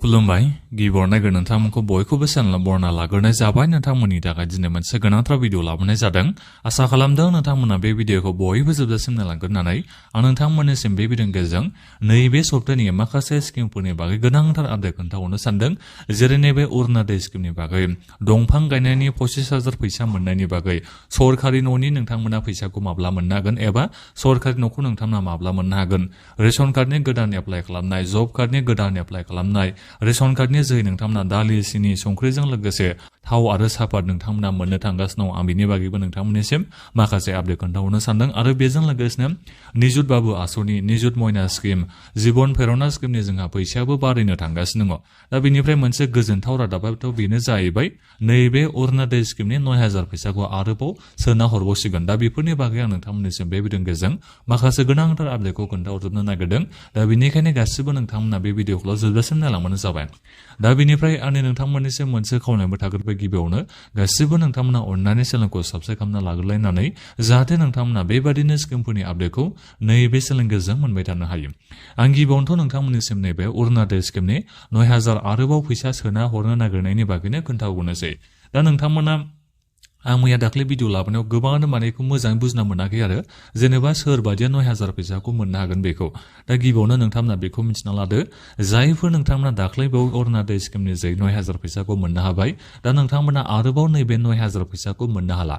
खुलुमबाय गिबियाव नायगोन नोंथांमोनखौ बयखौबो चेनेलाव बरना लाग्रोनाय जाबाय नोंथांमोननि थाखाय दिनै मोनसे गोनांथार भिडिअ लाबोनाय जादों आसा खालामदों नोंथांमोना बे भिडिअखौ बयबो जोबजासिम नायलांगोन होननानै आं नोंथांमोननिसिम बे भिडिअनि गेजेरजों नैबे सप्ताहनि माखासे स्किमफोरनि बागै गोनांथार आपडेट खोन्थाहरनो सानदों जेरै नैबे अरुणोदय स्किमनि बागै दंफां गायनायनि 25,000 फैसा मोननायनि बागै सरकारि न'नि नोंथांमोना फैसाखौ माब्ला मोननो हागोन एबा सरकारि न'खौ नोंथांमोना माब्ला मोननो हागोन रेशन कार्डनि गोदान एप्लाइ खालामनाय जब कार्डनि गोदान एप्लाइ खालामनाय रेशन कार्डनि जोहै नोंथांमोना दालि सिनि संख्रिजों लोगोसे थाव आरो सापात नोंथांमोना मोननो थांगासिनो दं आं बिनि बागैबो नोंथांमोननिसिम माखासे आपडेट खोन्थाहरनो सानदों आरो बेजों लोगोसेनो निजुत बाबु आसनि निजुत मयना स्किम जीवन प्रेरणा स्किमनि जोंहा फैसायाबो बारायनो थांगासिनो दङ दा बेनिफ्राय मोनसे गोजोनथाव रादाबाथ' बेनो जाहैबाय नैबे अरुणोदय स्किमनि 9,000 फैसाखौ आरोबाव सोना हरबावसिगोन दा बेफोरनि बागै आं नोंथांमोननिसिम बे भिडिअनि गेजेरजों माखासे गोनांथार आपडेटखौ खोन्थाहरजोबनो नागिरदों दा बेनिखायनो गासिबो नोंथांमोना बे भिडिअखौल' जोबजासिम नायलांबानो जाबाय दा बेनिफ्राय आंनि नोंथांमोननिसिम मोनसे खावलायनायबो थाग्रोबाय गिबियावनो गासिबो नोंथांमोना अननानै चेनेलखौ साबस्क्राइब खालामना लाग्रोलायनानै जाहाथे नोंथांमोना बेबादिनो स्किमफोरनि आपडेटखौ नैबे चेनेलनि गेजेरजों मोनबाय थानो हायो आं गिबियावनोथ' नोंथांमोननिसिम नैबे अरुणोदय स्किमनि 9,000 आरोबाव फैसा सोना हरनो नागिरनायनि बागैनो खोन्थाहरनोसै दा नोंथांमोना आं मैया दाख्लै भिडिअ लाबोनायाव गोबाङानो मानेखौ मोजाङै बुजिना मोनाखै आरो जेनेबा सोर बायदिया 9,000 फैसाखौ मोननो हागोन बेखौ दा गिबियावनो नोंथांमोना बेखौ मिथिना लादो जायफोर नोंथांमोना दाख्लै बेयाव अरुणोदय स्किमनि जै 9,000 फैसाखौ मोननो हाबाय दा नोंथांमोना आरोबाव नैबे 9,000 फैसाखौ मोननो हाला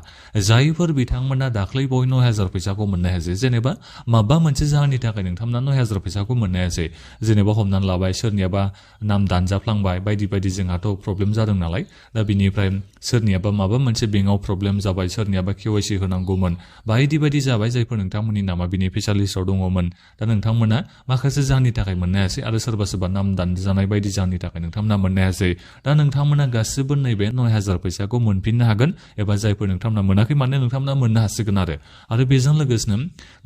जायफोर बिथांमोना दाख्लै बाव 9,000 फैसाखौ मोननो हायासै जेनेबा माबा मोनसे जाहोननि थाखाय नोंथांमोना 9,000 फैसाखौ मोननो हायासै जेनेबा हमनानै लाबाय सोरनियाबा नाम दानजाफ्लांबाय बायदि बायदि जोंहाथ' प्रब्लेम जादों नालाय दा बिनिफ्राय सोरनियाबा माबा मोनसे बेंकआव प्रब्लेम जाबाय सोरनियाबा केवाइसि होनांगौमोन बायदि बायदि जाबाय जायफोर नोंथांमोननि नामा बेनिफिसियार लिस्टआव दङमोन दा नोंथांमोना माखासे जाहोननि थाखाय मोननो हायासै आरो सोरबा सोरबा नाम दानजानाय बायदि जाहोननि थाखाय नोंथांमोना मोननो हायासै दा नोंथांमोना गासिबो नैबे 9,000 फैसाखौ मोनफिननो हागोन एबा जायफोर नोंथांमोना मोनाखै माने नोंथांमोना मोननो हासिगोन आरो बेजों लोगोसेनो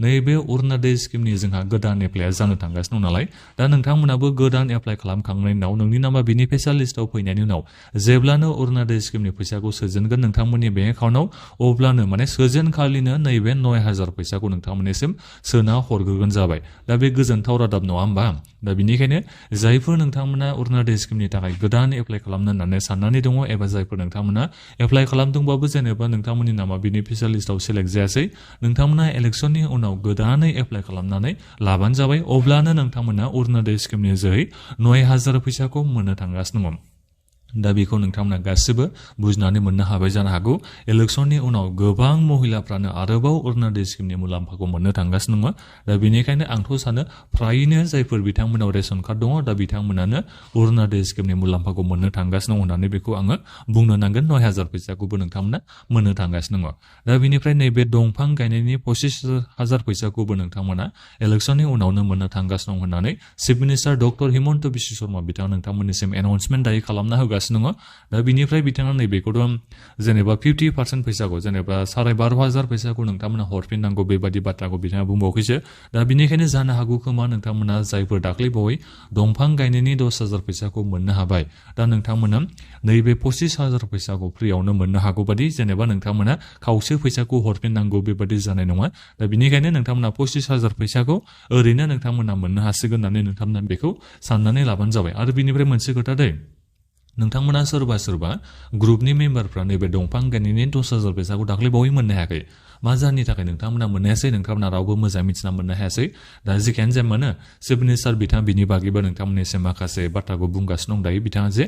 नैबे अरुणोदय स्किमनि जोंहा गोदान एप्लाइआ जानो थांगासिनो दं नालाय दा नोंथांमोनाबो गोदान एप्लाइ खालामखांनायनि उनाव नोंनि नामा बेनिफिसियार लिस्टआव फैनायनि उनाव जेब्लानो अरुणोदय स्किमनि फैसाखौ सोजेनगोन नोंथांमोननि बेंक एकाउन्टआव अब्लानो माने सोजेनखालिनो नैबे 9,000 फैसाखौ नोंथांमोननिसिम सोना हरग्रोगोन जाबाय दा बे गोजोनथाव रादाब नङा होमबा दा बेनिखायनो जायफोर नोंथांमोना अरुणोदय स्किमनि थाखाय गोदान एप्लाइ खालामनो होननानै साननानै दङ एबा जायफोर नोंथांमोना एप्लाइ खालामदोंबाबो जेनेबा नोंथांमोननि नामा बेनिफिसियार लिस्टआव सेलेक्ट जायासै नोंथांमोना इलेक्सननि उनाव गोदानै एप्लाइ खालामनानै लाबानो जाबाय अब्लानो नोंथांमोना अरुणोदय स्किमनि जोहै 9,000 फैसाखौ मोननो थांगासिनो दङ दा बेखौ नोंथांमोना गासिबो बुजिनानै मोननो हाबाय जानो हागौ इलेक्सननि उनाव गोबां महिलाफ्रानो आरोबाव अरुणोदय स्किमनि मुलाम्फाखौ मोननो थांगासिनो दङ दा बेनिखायनो आंथ' सानो फ्रायनो जायफोर बिथांमोनाव रेशन कार्ड दङ दा बिथांमोनानो अरुणोदय स्किमनि मुलाम्फाखौ मोननो थांगासिनो दं होननानै बेखौ आङो बुंनो नांगोन 9,000 फैसाखौबो नोंथांमोना मोननो थांगासिनो दङ दा बेनिफ्राय नैबे दंफां गायनायनि 25,000 फैसाखौबो नोंथांमोना इलेक्सननि उनावनो मोननो थांगासिनो दं होननानै chief minister doctor Himanta Biswa Sharma बिथाङा नोंथांमोननिसिम एनाउन्समेन्ट दायो खालामना होगासिनो दङ दा बिनिफ्राय बिथाङा नैबेखौथ' जेनेबा 50% फैसाखौ जेनेबा 12,500 फैसाखौ नोंथांमोना हरफिननांगौ बेबायदि बाथ्राखौ बिथाङा बुंबावाखैसो दा बिनिखायनो जानो हागौ खोमा नोंथांमोना जायफोर दाख्लै बावै दंफां गायनायनि 10,000 फैसाखौ मोननो हाबाय दा नोंथांमोना नैबे 25,000 फैसाखौ फ्रियावनो मोननो हागौ बादि जेनेबा नोंथांमोना खावसे फैसाखौ हरफिननांगौ बेबादि जानाय नङा दा बिनिखायनो नोंथांमोना 25,000 फैसाखौ ओरैनो नोंथांमोना मोननो हासिगोन होननानै नोंथांमोना बेखौ साननानै लाबानो जाबाय आरो बिनिफ्राय मोनसे खोथा दै नोंथांमोना सोरबा ग्रुपनि मेम्बारफ्रा नैबे दंफां गायनायनि 10,000 फैसाखौ दाख्लै बावै मोननो हायाखै मा जाहोननि थाखाय नोंथांमोना मोननो हायासै नोंथांमोना रावबो मोजाङै मिथिना मोननो हायासै दा जिखियानो जाया मानो चिफ मिनिस्टार बिथाङा बिनि बागैबो नोंथांमोननिसिम माखासे बाथ्राखौ बुंगासिनो दं दायो बिथाङा जे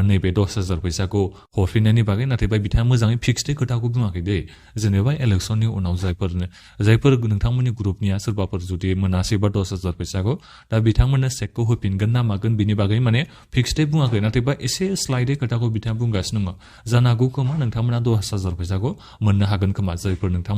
नैबे 10,000 फैसाखौ हरफिननायनि बागै नाथायबा बिथाङा मोजाङै फिक्सडै खोथाखौ बुङाखै दे जेनेबा इलेक्सननि उनाव जायफोर नोंथांमोननि ग्रुपनिया सोरबाफोर जुदि मोनासैबा 10,000 फैसाखौ दा बिथांमोननो चेकखौ होफिनगोन ना मागोन बिनि बागै माने फिक्सडै बुङाखै नाथायबा एसे स्लाइडै खोथाखौ बिथाङा बुंगासिनो दङ जानो हागौ खोमा नोंथांमोना 10,000 फैसाखौ मोननो हागोन खोमा जायफोर नोंथांमोना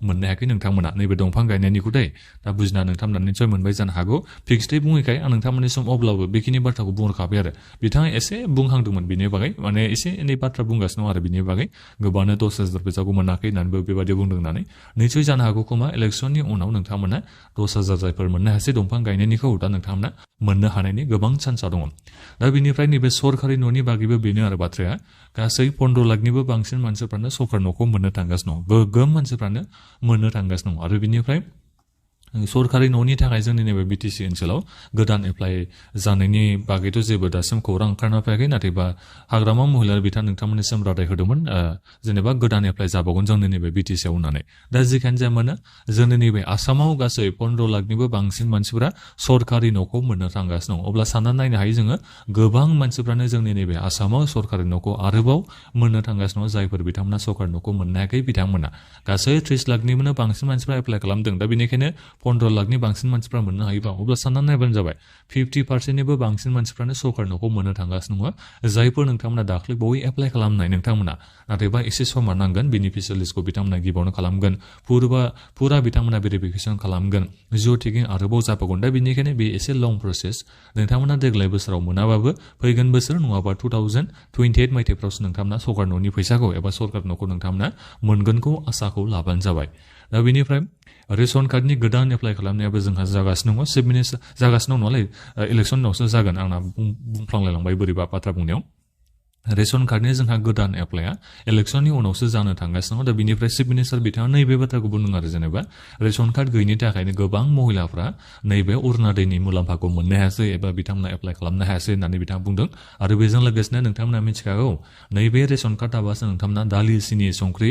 मोननो हायाखै नोंथांमोना नैबे दंफां गायनायनिखौ दै दा बुजिना नोंथांमोना निसय मोनबाय जानो हागौ फिक्सडै बुङैखाय आं नोंथांमोननि सम अब्लाबो बेखिनि बाथ्राखौ बुंहरखाबाय आरो बिथाङा एसे बुंहांदोंमोन बिनि बागै माने एसे एनै बाथ्रा बुंगासिनो दं आरो बिनि बागै गोबांनो 10,000 फैसाखौ मोनाखै होननानैबो बेबायदि बुंदों होननानै निसय जानो हागौ खोमा इलेक्सननि उनाव नोंथांमोना 10,000 जायफोर मोननो हायासै दंफां गायनायनिखौ दा नोंथांमोना मोननो हानायनि गोबां चान्सआ दङ दा बिनिफ्राय नैबे सरकारि न'नि बागैबो बेनो आरो बाथ्राया गासै 15 लाखनिबो बांसिन मानसिफ्रानो सरकार न'खौ मोननो थांगासिनो दं गोगोम मानसिफ्रानो मोननो थांगासिनो दं आरो बिनिफ्राय सरकारि न'नि थाखाय जोंनि नैबे बिटिसि ओनसोलाव गोदान एप्लाइ जानायनि बागैथ' जेबो दासिम खौरां ओंखारना फैयाखै नाथायबा हाग्रामा महिलारि बिथां नोंथांमोननिसिम रादाय होदोंमोन जेनेबा गोदान एप्लाइ जाबावगोन जोंनि नैबे बिटिसि आव होननानै दा जिखियानो जाया मानो जोंनि नैबे आसामाव गासै 15 लाखनिबो बांसिन मानसिफोरा सरकारि न'खौ मोननो थांगासिनो दं अब्ला सानना नायनो हायो जोङो गोबां मानसिफ्रानो जोंनि नैबे आसामाव सरकारि न'खौ आरोबाव मोननो थांगासिनो दं जायफोर बिथांमोना सरकारि न'खौ मोननो हायाखै बिथांमोना गासै 30 लाखनिबो बांसिन मानसिफ्रा एप्लाइ खालामदों दा बेनिखायनो 15 लाखनि बांसिन मानसिफ्रा मोननो हायोबा अब्ला सानना नायबानो जाबाय 50%निबो बांसिन मानसिफ्रानो सरकारि न'खौ मोननो थांगासिनो दङ जायफोर नोंथांमोना दाख्लै बावै एप्लाइ खालामनाय नोंथांमोना नाथायबा एसे समा नांगोन बेनिफिसियेल लिस्टखौ बिथांमोना गिबियावनो खालामगोन पुरा बिथांमोना भेरिफिकेसन खालामगोन जिअ टेगिं आरोबाव जाबावगोन दा बेनिखायनो बे एसे लं प्रसेस नोंथांमोना देग्लाय बोसोराव मोनाबाबो फैगोन बोसोर नङाबा 2028 मायथाइफ्रावसो नोंथांमोना सरकारि न'नि फैसाखौ एबा सरकारि न'खौ नोंथांमोना मोनगोनखौ आसाखौ लाबानो जाबाय दा बेनिफ्राय रेशन कार्डनि गोदान एप्लाइ खालामनायाबो जोंहा जागासिनो दङ चिफ मिनिस्टार जागासिनो दं नालाय इलेक्सननि उनावसो जागोन आंना बुंफ्लांलायलांबाय बोरैबा बाथ्रा बुंनायाव रेशन कार्डनि जोंहा गोदान एप्लाइआ इलेक्सननि उनावसो जानो थांगासिनो दं दा बेनिफ्राय चिफ मिनिस्टार बिथाङा नैबे बाथ्राखौ बुंदों आरो जेनेबा रेशन कार्ड गैयिनि थाखायनो गोबां महिलाफ्रा नैबे अरुणोदयनि मुलाम्फाखौ मोननो हायासै एबा बिथांमोना एप्लाइ खालामनो हायासै होननानै बिथाङा बुंदों आरो बेजों लोगोसेनो नोंथांमोना मिथिखागौ नैबे रेशन कार्ड थाबासो नोंथांमोना दालि सिनि संख्रि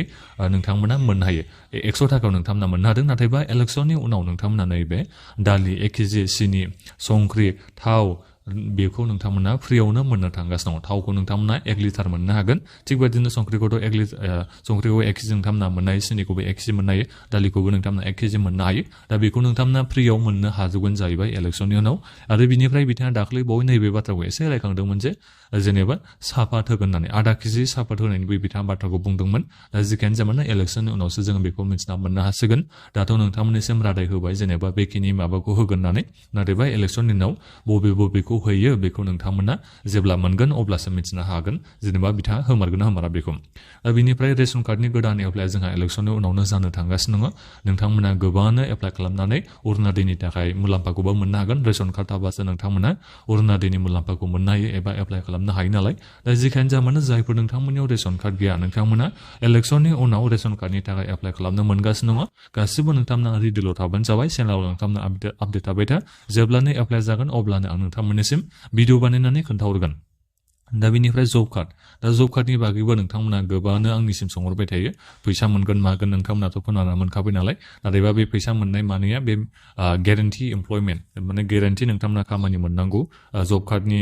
नोंथांमोना मोननो हायो 100 थाखायाव नोंथांमोना मोननो हादों नाथायबा इलेक्सननि उनाव नोंथांमोना नैबे दालि 1 केजि सिनि संख्रि थाव बेखौ नोंथांमोना फ्रियावनो मोननो थांगासिनो दं थावखौ नोंथांमोना 1 लिटार मोननो हागोन थिग बेबायदिनो संख्रिखौथ' 1 केजि नोंथांमोना मोननो हायो सिनिखौबो 1 केजि मोननो हायो दालिखौबो नोंथांमोना 1 केजि मोननो हायो दा बेखौ नोंथांमोना फ्रियाव मोननो हाजोबगोन जाहैबाय इलेक्सननि उनाव आरो बिनिफ्राय बिथाङा दाख्लै बावै नैबे बाथ्राखौ एसे रायखांदोंमोन जे जेनेबा सापात होगोन होननानै आधा केजि सापात होनायनिबो बिथाङा बाथ्राखौ बुंदोंमोन दा जिखियानो जाया मानो इलेक्सननि उनावसो जोङो बेखौ मिथिना मोननो हासिगोन दाथ' नोंथांमोननिसिम रादाय होबाय जेनेबा बेखिनि माबाखौ होगोन होननानै नाथायबा इलेक्सननि उनाव बबेखौ होयो बेखौ नोंथांमोना जेब्ला मोनगोन अब्लासो मिथिनो हागोन जेनेबा बिथाङा होमारगोन ना होमारा बेखौ दा बिनिफ्राय रेशन कार्डनि गोदान एप्लाइ जोंहा इलेक्सननि उनावनो जानो थांगासिनो दङ नोंथांमोना गोबाङानो एप्लाइ खालामनानै अरुणोदयनि थाखाय मुलाम्फाखौबो मोननो हागोन रेशन कार्ड थाबासो नोंथांमोना अरुणोदयनि मुलाम्फाखौ मोननो हायो एबा एप्लाइ खालामनो हायो नालाय दा जिखियानो जाया मानो जायफोर नोंथांमोननियाव रेशन कार्ड गैया नोंथांमोना इलेक्सननि उनाव रेशन कार्डनि थाखाय एप्लाइ खालामनो मोनगासिनो दङ गासिबो नोंथांमोना रेडिल' थाबानो जाबाय चेनेलाव नोंथांमोना आपडेट थाबाय था जेब्लानो एप्लाइ जागोन अब्लानो आं नोंथांमोननिसिम भिडिअ बानायनानै खोन्थाहरगोन दा बेनिफ्राय जब कार्डनि बागैबो नोंथांमोना गोबाङानो आंनिसिम सोंहरबाय थायो फैसा मोनगोन मागोन नोंथांमोनाथ' खोनाना मोनखाबाय नालाय नाथायबा बे फैसा मोननाय मानिया बे गेरेन्टि एमप्लयमेन्ट माने गेरेन्टि नोंथांमोना खामानि मोननांगौ जब कार्डनि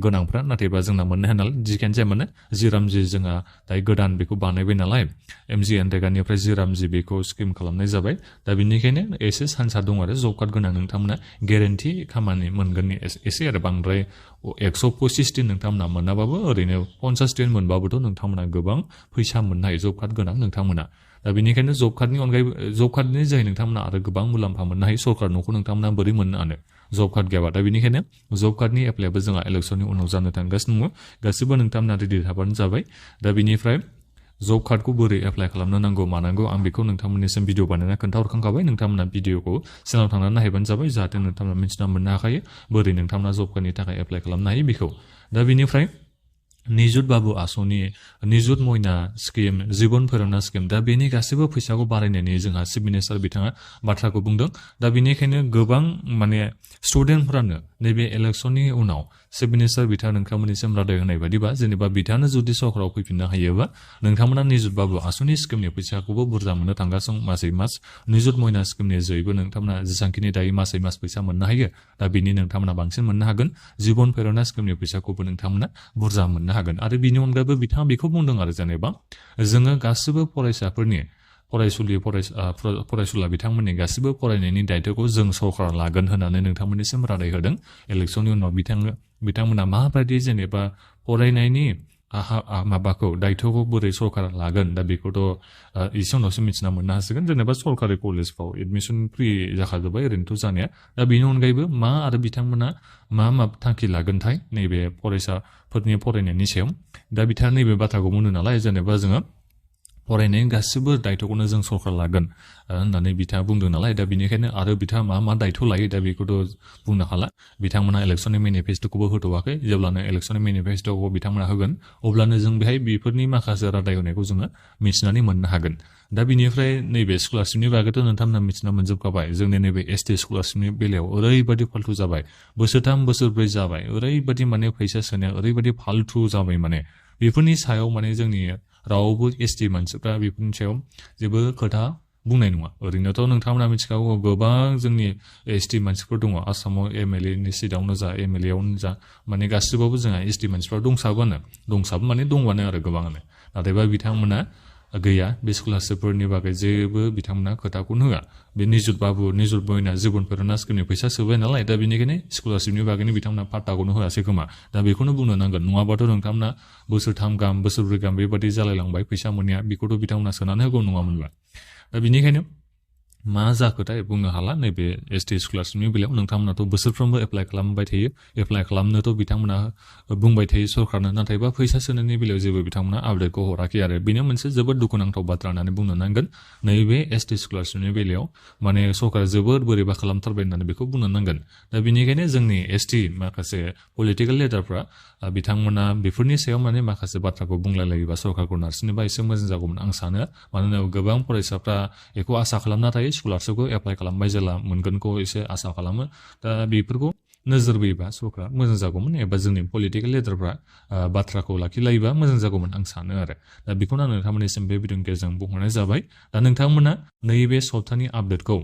गोनांफ्रा नाथायबा जोंना मोननो हाया नालाय जिखियानो जाया मानो जि रामजि जोंहा दायो गोदान बेखौ बानायबाय नालाय एमजि एनरेगानिफ्राय जि रामजि बेखौ स्किम खालामनाय जाबाय दा बेनिखायनो एसे चान्सआ दं आरो जब कार्ड गोनां नोंथांमोना गेरेन्टि खामानि मोनगोननि एसे आरो बांद्राय 125 दिन नोंथांमोना मोनाबाबो ओरैनो 50 दिन मोनबाबोथ' नोंथांमोना गोबां फैसा मोननो हायो जब कार्ड गोनां नोंथांमोना दा बेनिखायनो जब कार्डनि अनगायैबो जब कार्डनि जोहै नोंथांमोना आरो गोबां मुलाम्फा मोननो हायो सरकार न'खौ नोंथांमोना बोरै मोननो हानो जब कार्ड गैयाबा दा बेनिखायनो जब कार्डनि एप्लाइआबो जोंहा इलेक्सननि उनाव जानो थांगासिनो दङ गासिबो नोंथांमोना रेडि थाबानो जाबाय दा बेनिफ्राय जब कार्डखौ बोरै एप्लाइ खालामनो नांगौ मानांगौ आं बेखौ नोंथांमोननिसिम भिडिअ बानायना खोन्थाहरखांखाबाय नोंथांमोना भिडिअखौ चेनेलाव थांनानै नायबानो जाबाय जाहाथे नोंथांमोना मिथिना मोननो हाखायो बोरै नोंथांमोना जब कार्डनि थाखाय एप्लाइ खालामनो हायो बेखौ दा बेनिफ्राय निजुत बाबु आसनि निजुत मयना स्किम जीवन फोरोंना स्किम दा बेनि गासैबो फैसाखौ बारायनायनि जोंहा चिफ मिनिस्टार बिथाङा बाथ्राखौ बुंदों दा बेनिखायनो गोबां माने स्टुडेन्टफोरानो नैबे इलेक्सननि उनाव चिफ मिनिस्टार बिथाङा नोंथांमोननिसिम रादाय होनाय बायदिबा जेनेबा बिथाङानो जुदि सरकाराव फैफिननो हायोबा नोंथांमोना निजुत बाबु आसनि स्किमनि फैसाखौबो बुरजा मोननो थांगासिनो मासै मास निजुत मयना स्किमनि जोहैबो नोंथांमोना जेसांखिनि दायो मासै मास फैसा मोननो हायो दा बिनि नोंथांमोना बांसिन मोननो हागोन जीवन फोरोंना स्किमनि फैसाखौबो नोंथांमोना बुरजा मोननो हागोन आरो बिनि अनगायैबो बिथाङा बेखौ बुंदों आरो जेनेबा जोङो गासिबो फरायसाफोरनि फरायसुला बिथांमोननि गासिबो फरायनायनि दायित्वखौ जों सरकारा लागोन होननानै नोंथांमोननिसिम रादाय होदों इलेक्सननि उनाव बिथांमोना माबायदि जेनेबा फरायनायनि माबाखौ दायित्वखौ बोरै सरकारा लागोन दा बेखौथ' एसे उनावसो मिथिना मोननो हासिगोन जेनेबा सरकारि कलेजफ्राव एडमिसन फ्रि जाखाजोब्बाय ओरैनोथ' जानाया दा बेनि अनगायैबो मा आरो बिथांमोना मा थांखि लागोनथाय नैबे फरायसाफोरनि फरायनायनि सायाव दा बिथाङा नैबे बाथ्राखौ बुंदों नालाय जेनेबा जोङो फरायनायनि गासिबो दायथ'खौनो जों सरकार लागोन होननानै बिथाङा बुंदों नालाय दा बिनिखायनो आरो बिथाङा मा दायथ' लायो दा बेखौथ' बुंनो हाला बिथांमोना इलेक्सननि मेनिफेस्ट'खौबो होथ'वाखै जेब्लानो इलेक्सननि मेनिफेस्ट'खौ बिथांमोना होगोन अब्लानो जों बेहाय बेफोरनि माखासे रादाय होनायखौ जोङो मिथिनानै मोननो हागोन दा बिनिफ्राय नैबे स्कलारशिपनि बागैथ' नोंथांमोना मिथिना मोनजोबखाबाय जोंनि नैबे एसटि स्कलारशिपनि बेलायाव ओरैबायदि फाल्थु जाबाय बोसोरथाम बोसोरब्रै जाबाय ओरैबायदि माने फैसा सोनाया ओरैबायदि फाल्थु जाबाय माने बेफोरनि सायाव माने जोंनि रावबो एसटि मानसिफ्रा बेफोरनि सायाव जेबो खोथा बुंनाय नङा ओरैनोथ' नोंथांमोना मिथिखागौ गोबां जोंनि एसटि मानसिफोर दङ आसामाव एमएलए नि सिटआवनो जा एमएलए आवनो जा माने गासिबावबो जोंहा एसटि मानसिफ्रा दंसाबो माने दंबानो आरो गोबाङानो नाथायबा बिथांमोना गैया बे स्कलारशिपफोरनि बागै जेबो बिथांमोना खोथाखौनो होआ बे निजुत बयना जिबन प्रेरना स्किमनि फैसा सोबाय नालाय दा बेनिखायनो स्कलारशिपनि बागैनो बिथांमोना पात्ताखौनो होआसै खोमा दा बेखौनो बुंनो नांगोन नङाबाथ' नोंथांमोना बोसोरथाम गाहाम बोसोरब्रै गाहाम बेबादि जालायलांबाय फैसा मोननाया बेखौथ' बिथांमोना सोनानै होगौ नङामोनबा दा बेनिखायनो मा जाखोथाय बुंनो हाला नैबे एसटि स्कलारशिपनि बेलायाव नोंथांमोनाथ' बोसोरफ्रोमबो एप्लाइ खालामबाय थायो एप्लाइ खालामनोथ' बिथांमोना बुंबाय थायो सरकारनो नाथायबा फैसा सोनायनि बेलायाव जेबो बिथांमोना आपडेटखौ हराखै आरो बेनो मोनसे जोबोद दुखुनांथाव बाथ्रा होननानै बुंनो नांगोन नैबे एसटि स्कलारशिपनि बेलायाव माने सरकारा जोबोद बोरैबा खालामथारबाय होननानै बेखौ बुंनो नांगोन दा बेनिखायनो जोंनि एसटि माखासे पलिटिकेल लिडारफ्रा बिथांमोना बेफोरनि सायाव माने माखासे बाथ्राखौ बुंलायलायोबा सरकारखौ नारसिनोबा एसे मोजां जागौमोन आं सानो मानोना गोबां फरायसाफ्रा बेखौ आसा खालामना थायो स्कलारशिपखौ एप्लाइ खालामबाय जेला मोनगोनखौ एसे आसा खालामो दा बेफोरखौ नोजोर बोयोबा सरकारा मोजां जागौमोन एबा जोंनि पलिटिकेल लिडारफ्रा बाथ्राखौ लाखिलायोबा मोजां जागौमोन आं सानो आरो दा बेखौनो आं नोंथांमोननिसिम बे भिडिअनि गेजेरजों बुंहरनाय जाबाय दा नोंथांमोना नैबे सप्तानि आपडेटखौ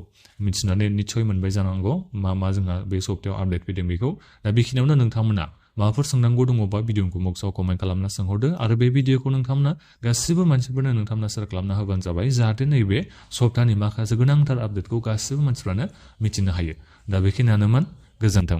मिथिनानै निस्सय मोनबाय जानांगौ मा जोंहा बे सप्तायाव आपडेट फैदों बेखौ दा बेखिनियावनो नोंथांमोना माबाफोर सोंनांगौ दङबा भिडिअखौ बक्सआव कमेन्ट खालामना सोंहरदो आरो बे भिडिअखौ नोंथांमोना गासिबो मानसिफोरनो नोंथांमोना शेयार खालामना होबानो जाबाय जाहाथे नैबे सप्तानि माखासे गोनांथार आपडेटखौ गासिबो मानसिफ्रानो मिथिनो हायो दा बेखिनियानोमोन गोजोन्थों